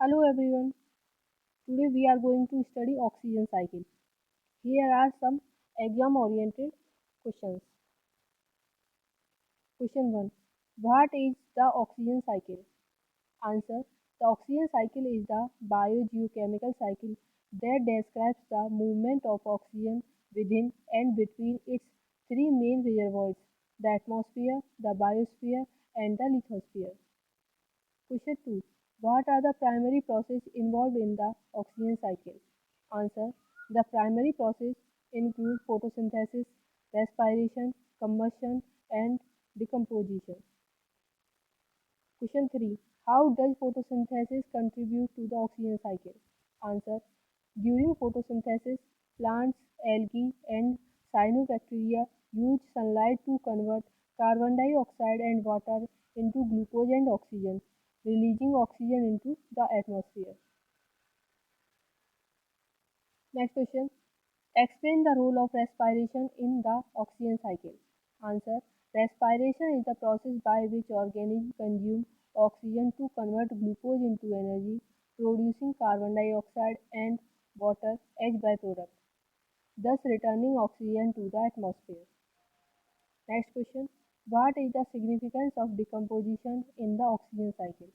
Hello everyone. Today we are going to study oxygen cycle. Here are some exam oriented questions. Question 1. What is the oxygen cycle? Answer. The oxygen cycle is the biogeochemical cycle that describes the movement of oxygen within and between its three main reservoirs, the atmosphere, the biosphere and the lithosphere. Question 2. What are the primary processes involved in the oxygen cycle? Answer. The primary process include photosynthesis, respiration, combustion and decomposition. Question 3. How does photosynthesis contribute to the oxygen cycle? Answer. During photosynthesis, plants, algae and cyanobacteria use sunlight to convert carbon dioxide and water into glucose and oxygen, releasing oxygen into the atmosphere. Next question. Explain the role of respiration in the oxygen cycle. Answer. Respiration is the process by which organisms consume oxygen to convert glucose into energy, producing carbon dioxide and water as byproduct, thus returning oxygen to the atmosphere. Next question. What is the significance of decomposition in the oxygen cycle?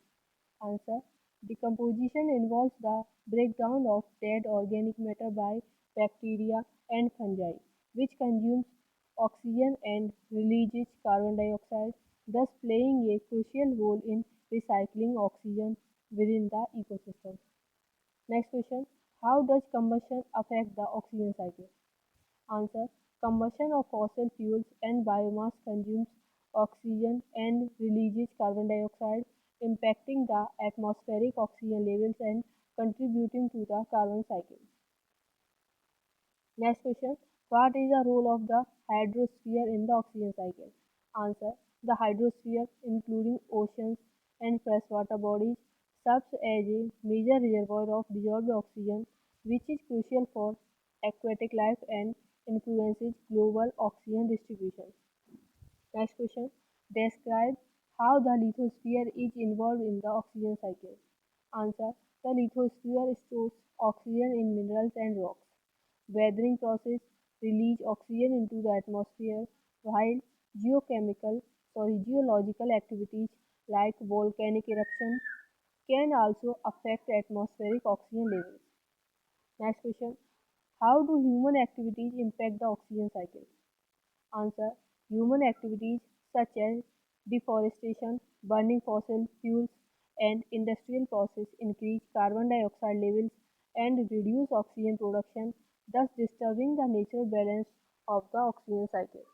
Answer. Decomposition involves the breakdown of dead organic matter by bacteria and fungi, which consumes oxygen and releases carbon dioxide, thus playing a crucial role in recycling oxygen within the ecosystem. Next question. How does combustion affect the oxygen cycle? Answer. Combustion of fossil fuels and biomass consumes oxygen and releases carbon dioxide, impacting the atmospheric oxygen levels and contributing to the carbon cycle. Next question. What is the role of the hydrosphere in the oxygen cycle? Answer. The hydrosphere, including oceans and freshwater bodies, serves as a major reservoir of dissolved oxygen, which is crucial for aquatic life and influences global oxygen distribution. Next question. Describe how the lithosphere is involved in the oxygen cycle. Answer. The lithosphere stores oxygen in minerals and rocks. Weathering process release oxygen into the atmosphere, while geological activities like volcanic eruption can also affect atmospheric oxygen levels. Next question. How do human activities impact the oxygen cycle? Answer. Human activities such as deforestation, burning fossil fuels, and industrial process increase carbon dioxide levels and reduce oxygen production, thus disturbing the natural balance of the oxygen cycle.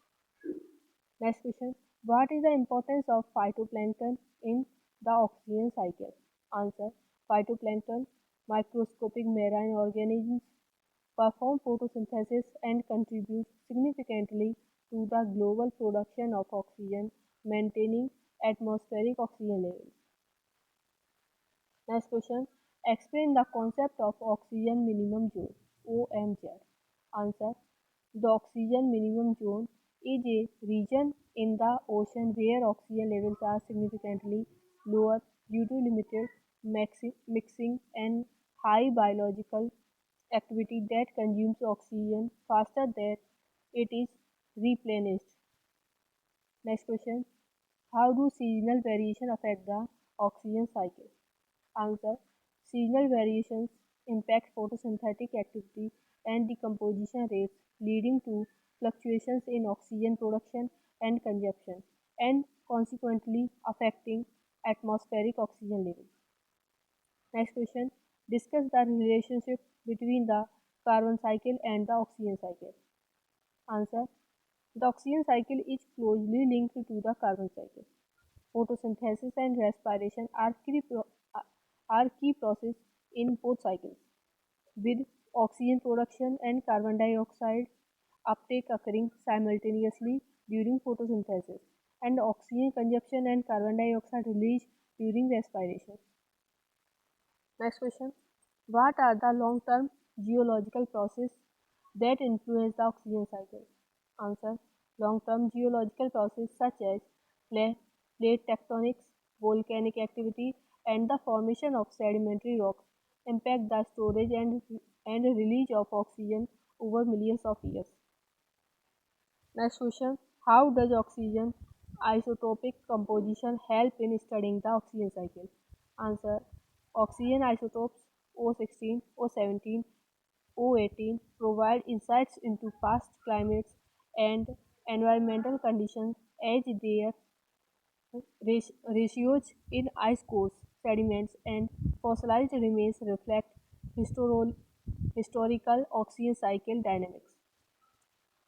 Next question. What is the importance of phytoplankton in the oxygen cycle? Answer. Phytoplankton, microscopic marine organisms, perform photosynthesis and contribute significantly to the global production of oxygen, maintaining atmospheric oxygen levels. Next question. Explain the concept of oxygen minimum zone (OMZ). Answer. The oxygen minimum zone is a region in the ocean where oxygen levels are significantly lower due to limited mixing and high biological activity that consumes oxygen faster than it is replenished. Next question. How do seasonal variation affect the oxygen cycle? Answer. Seasonal variations impact photosynthetic activity and decomposition rates, leading to fluctuations in oxygen production and consumption, and consequently affecting atmospheric oxygen levels. Next question. Discuss the relationship between the carbon cycle and the oxygen cycle. Answer. The oxygen cycle is closely linked to the carbon cycle. Photosynthesis and respiration are key processes in both cycles, with oxygen production and carbon dioxide uptake occurring simultaneously during photosynthesis, and oxygen consumption and carbon dioxide release during respiration. Next question. What are the long-term geological processes that influence the oxygen cycle? Answer. Long-term geological processes such as plate tectonics, volcanic activity, and the formation of sedimentary rocks impact the storage and release of oxygen over millions of years. Next question. How does oxygen isotopic composition help in studying the oxygen cycle? Answer. Oxygen isotopes O16, O17, O18 provide insights into past climates and environmental conditions as their ratios in ice cores, sediments, and fossilized remains reflect historical oxygen cycle dynamics.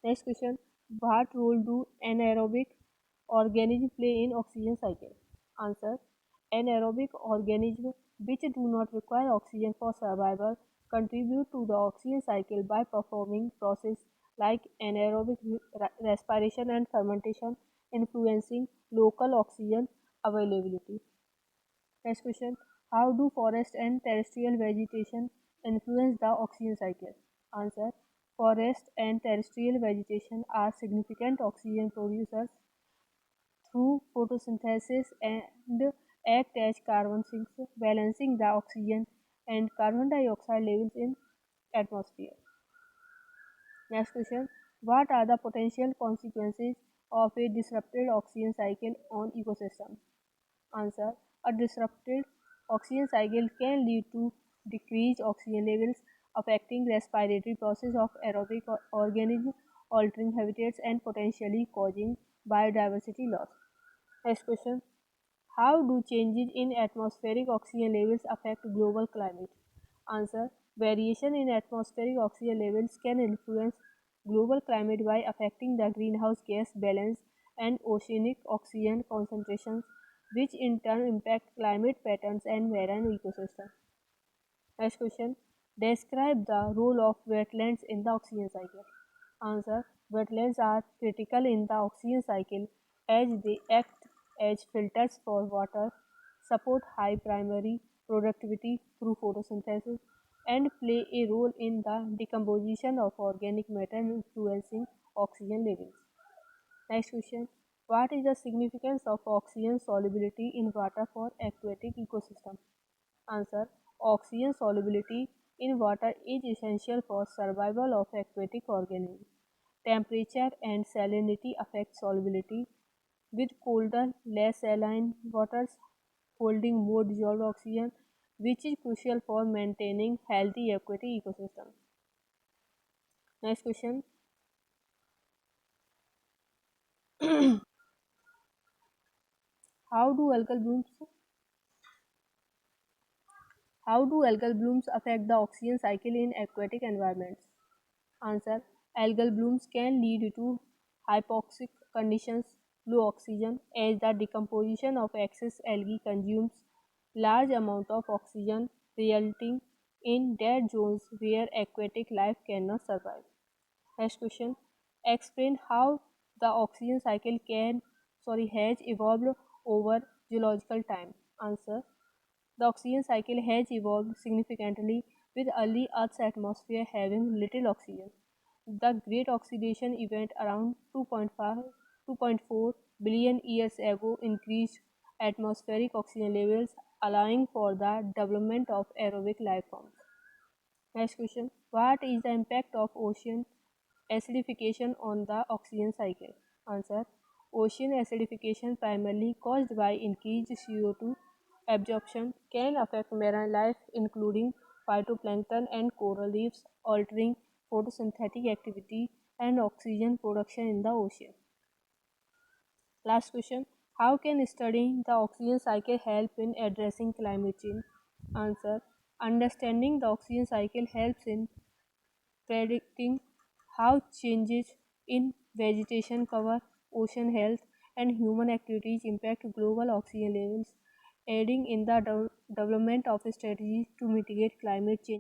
Next question. What role do anaerobic organisms play in oxygen cycle? Answer. Anaerobic organisms which do not require oxygen for survival contribute to the oxygen cycle by performing processes like anaerobic respiration and fermentation influencing local oxygen availability. Next question. How do forest and terrestrial vegetation influence the oxygen cycle? Answer. Forest and terrestrial vegetation are significant oxygen producers through photosynthesis and act as carbon sinks, balancing the oxygen and carbon dioxide levels in atmosphere. Next question. What are the potential consequences of a disrupted oxygen cycle on ecosystem? Answer. A disrupted oxygen cycle can lead to decreased oxygen levels, affecting respiratory process of aerobic organisms, altering habitats, and potentially causing biodiversity loss. Next question. How do changes in atmospheric oxygen levels affect global climate? Answer. Variation in atmospheric oxygen levels can influence global climate by affecting the greenhouse gas balance and oceanic oxygen concentrations, which in turn impact climate patterns and marine ecosystems. Next question. Describe the role of wetlands in the oxygen cycle. Answer. Wetlands are critical in the oxygen cycle as they act as filters for water, support high primary productivity through photosynthesis, and play a role in the decomposition of organic matter influencing oxygen levels. Next question. What is the significance of oxygen solubility in water for aquatic ecosystem? Answer. Oxygen solubility in water is essential for survival of aquatic organisms. Temperature and salinity affect solubility, with colder, less saline waters holding more dissolved oxygen, which is crucial for maintaining healthy aquatic ecosystems. Next question. How do algal blooms affect the oxygen cycle in aquatic environments? Answer. Algal blooms can lead to hypoxic conditions, low oxygen, as the decomposition of excess algae consumes large amount of oxygen, resulting in dead zones where aquatic life cannot survive. Next question. Explain how the oxygen cycle has evolved over geological time. Answer. The oxygen cycle has evolved significantly, with early Earth's atmosphere having little oxygen. The Great Oxidation event around 2.4 billion years ago increased atmospheric oxygen levels, allowing for the development of aerobic life forms. Next question. What is the impact of ocean acidification on the oxygen cycle? Answer. Ocean acidification, primarily caused by increased CO2 absorption, can affect marine life including phytoplankton and coral reefs, altering photosynthetic activity and oxygen production in the ocean. Last question. How can studying the oxygen cycle help in addressing climate change? Answer. Understanding the oxygen cycle helps in predicting how changes in vegetation cover, ocean health, and human activities impact global oxygen levels, aiding in the development of strategies to mitigate climate change.